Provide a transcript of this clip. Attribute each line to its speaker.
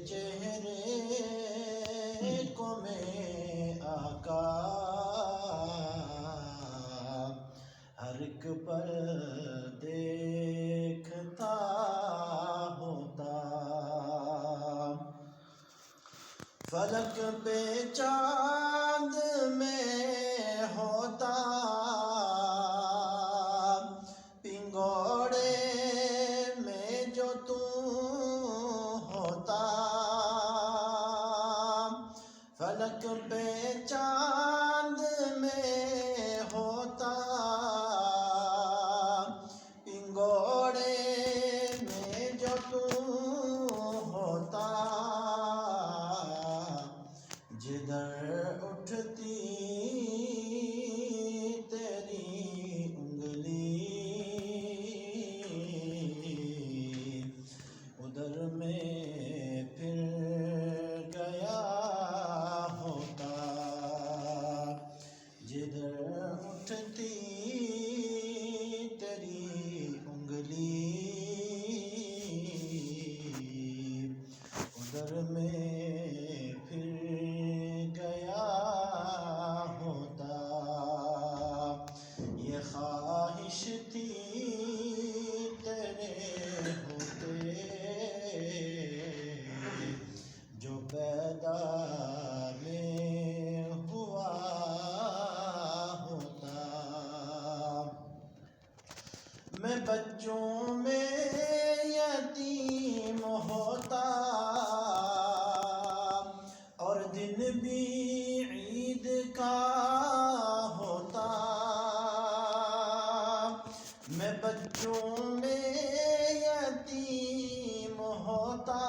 Speaker 1: چہرے کو میں آقا ہر ایک پر دیکھتا ہوتا، فلک پہ چاند میں ہوتا، پنگوڑے میں جو تو ہوتا، فلک پہ چاند میں ہوتا، پنگوڑے میں جو تو ہوتا، جدھر اٹھتی تیری انگلی ادھر میں پھر گیا ہوتا، جدھر اٹھتی تیری انگلی ادھر میں پھر گیا ہوتا، یہ خواہش تھی تیرے ہوتے جو پیدا میں ہوا ہوتا، میں بچوں میں یتیم ہوتا اور دن بھی عید کا ہوتا، میں بچوں میں یتیم ہوتا